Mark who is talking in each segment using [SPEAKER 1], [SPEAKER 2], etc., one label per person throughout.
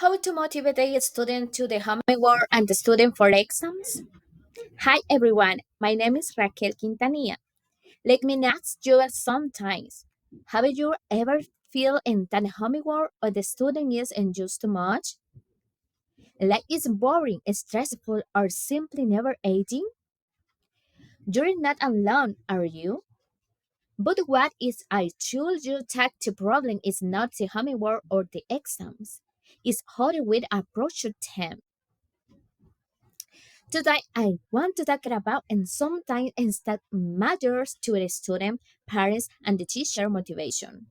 [SPEAKER 1] How to motivate a student to the homework and the student for exams? Hi everyone, my name is Raquel Quintanilla. Let me ask you sometimes, have you ever feel in that homework or the student is just too much? Like it's boring, stressful, or simply never ending? You're not alone, are you? But what is I told you that the problem is not the homework or the exams. It's how we approach them. Today, I want to talk about and sometimes that matters to the student, parents, and the teacher motivation.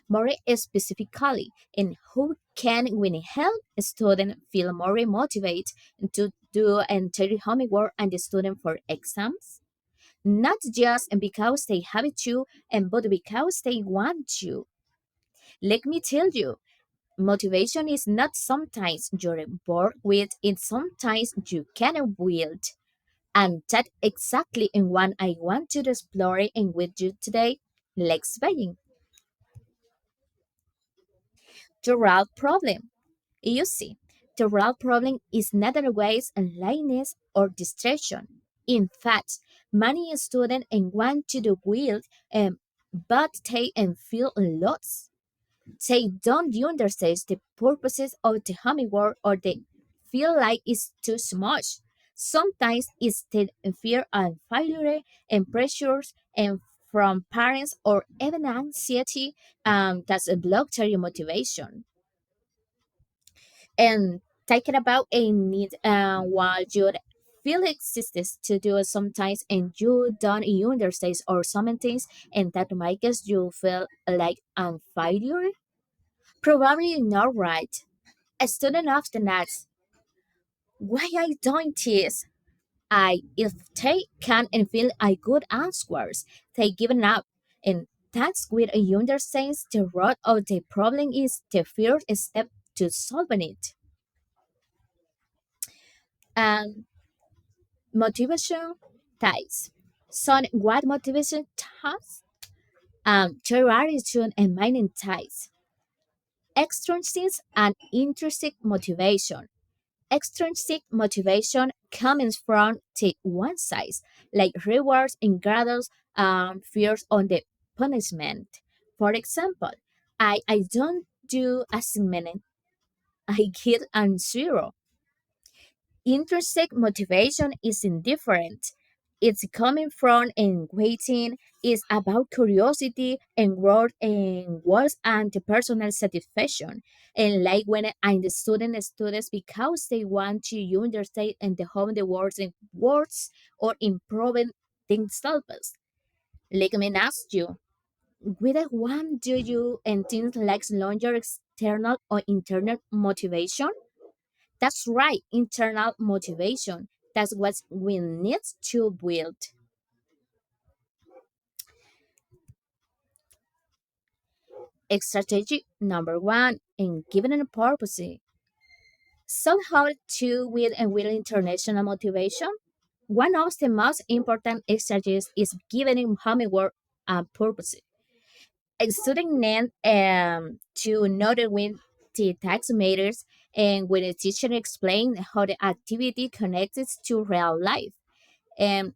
[SPEAKER 1] More specifically, in who can we help a student feel more motivated to do entire homework and the student for exams? Not just because they have to, but because they want to. Let me tell you, motivation is not sometimes you're born with, it's sometimes you can build. And that exactly in what I want to explore in with you today. Let's begin. The real problem. You see, the real problem is not always laziness or distraction. In fact, many students want to do well, but they feel lost. They don't understand the purposes of the homework or they feel like it's too much. Sometimes it's the fear of failure and pressures and from parents or even anxiety that's a block their motivation. And taking about a need while you feel exists to do sometimes and you don't understand or some things and that makes you feel like a failure. Probably not right. A student often asks, why I doing this? If they can and feel I good answers, they given up. And that's where you understand the root of the problem is the first step to solving it. And motivation types. So what motivation types? There are two and main types. Extrinsic and intrinsic motivation. Extrinsic motivation comes from the one side, like rewards and grades, fears on the punishment. For example, I don't do assignment, I get a zero. Intrinsic motivation is indifferent. It's coming from and waiting is about curiosity and growth and works and the personal satisfaction. And like when I'm the students because they want to understand and the home the words and words or improving themselves. Let me ask you, whether one do you and things like longer external or internal motivation? That's right, internal motivation. That's what we need to build. Strategy number one in giving a purpose. So how to with and with international motivation? One of the most important strategies is giving homework a purpose. A student need to know when the task matters and when the teacher explains how the activity connects to real life. And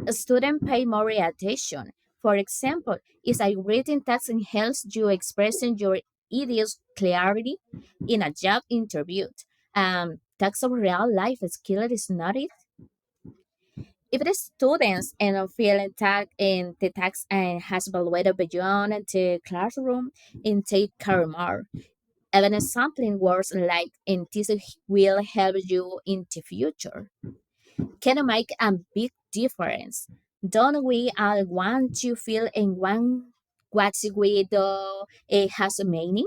[SPEAKER 1] a student pay more attention. For example, is a written text and helps you expressing your ideas clearly in a job interview. Text of real life skill is not it. If the students and feeling tag in the text and has evaluated beyond the classroom and take care more. Even sampling words like in this will help you in the future can make a big difference. Don't we all want to feel in one what we do it has a meaning?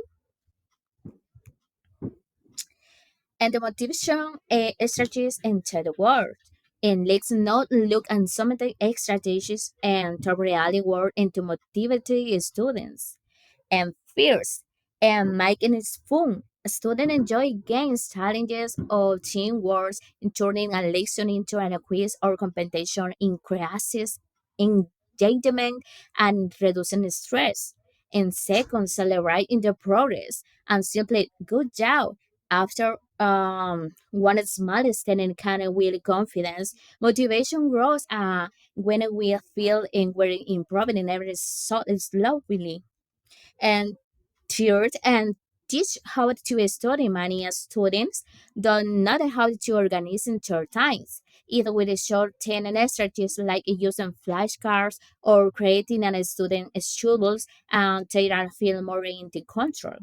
[SPEAKER 1] And the motivation strategies into the world. And let's not look at some of the strategies and to really work into motivating students. And first, and making it fun. Students enjoy games, challenges, or teamwork, and turning a lesson into a quiz or competition increases engagement and reducing stress. And second, celebrating the progress and simply good job. After one small step and kind of will confidence, motivation grows when we feel and we're improving in every so slowly. And third, and teach how to study money as students, don't not how to organize in their times. Either with a short term strategies like using flashcards or creating an student schedules and they are feel more in the control.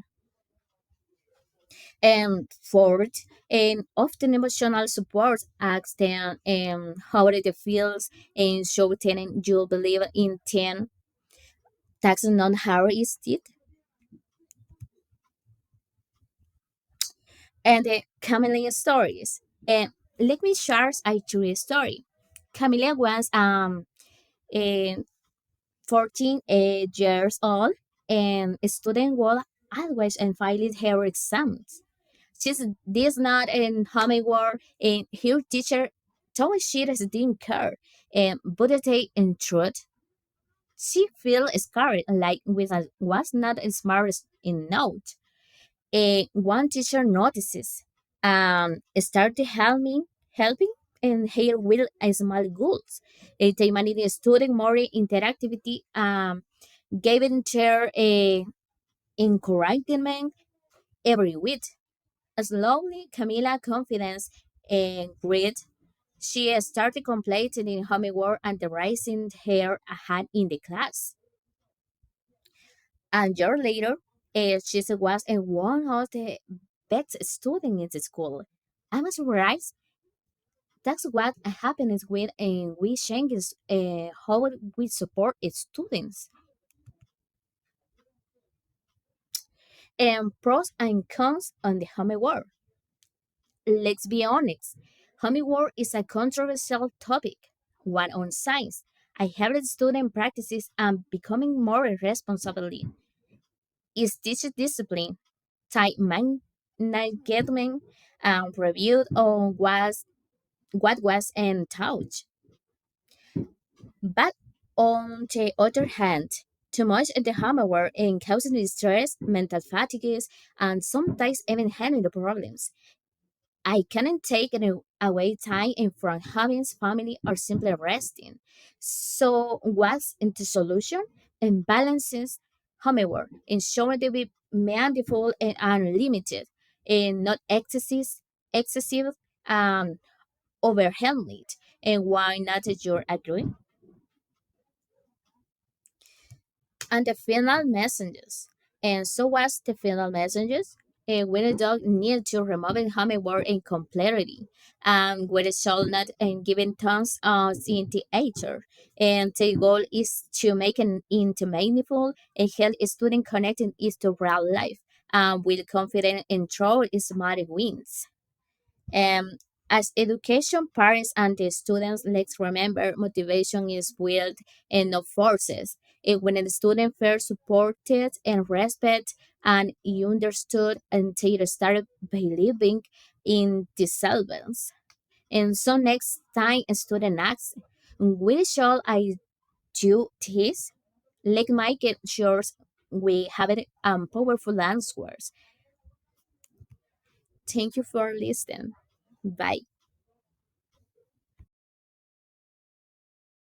[SPEAKER 1] And fourth, and often emotional support asks them how it feels and show them you believe in ten. That's not how is it. And the Camille stories. And let me share a true story. Camille was eh, 14 years old and a student was always and filed her exams. She's this not in homework and her teacher told she just didn't care. But they in truth, she feel scared like was not smart in note. One teacher notices started helping and here will small goals. They managed the student more interactivity, gave it their encouragement every week. Slowly, Camila confidence and grit. She started completing homework and raising her hand in the class. A year later, she was one of the best students in the school. I was right. That's what happens when we change how we support students. And pros and cons on the homework. Let's be honest. Homework is a controversial topic. One on science. I have student practices and becoming more responsibility. Is this discipline? Time management reviewed on what was and taught. But on the other hand, too much of the homework and causing stress, mental fatigue, and sometimes even handling the problems. I cannot take away time in from having family or simply resting. So what's the solution? And balances homework, ensuring to be mindful and unlimited, and not excessive um, overwhelming. And why not you agree? And the final messages. And so was the final messages. When a dog need to remove hummingbird in completely, with a shall not and giving tons in the ether. And the goal is to make an into meaningful and help student connecting is to real life. With confidence and through smart wins. Um, as education parents and the students, let's remember motivation is built and not forces. And when the student feels supported and respect and understood and they start believing in themselves. And so next time a student asks, "Why shall I do this?" Let make it sure we have it powerful answers. Thank you for listening. Bye.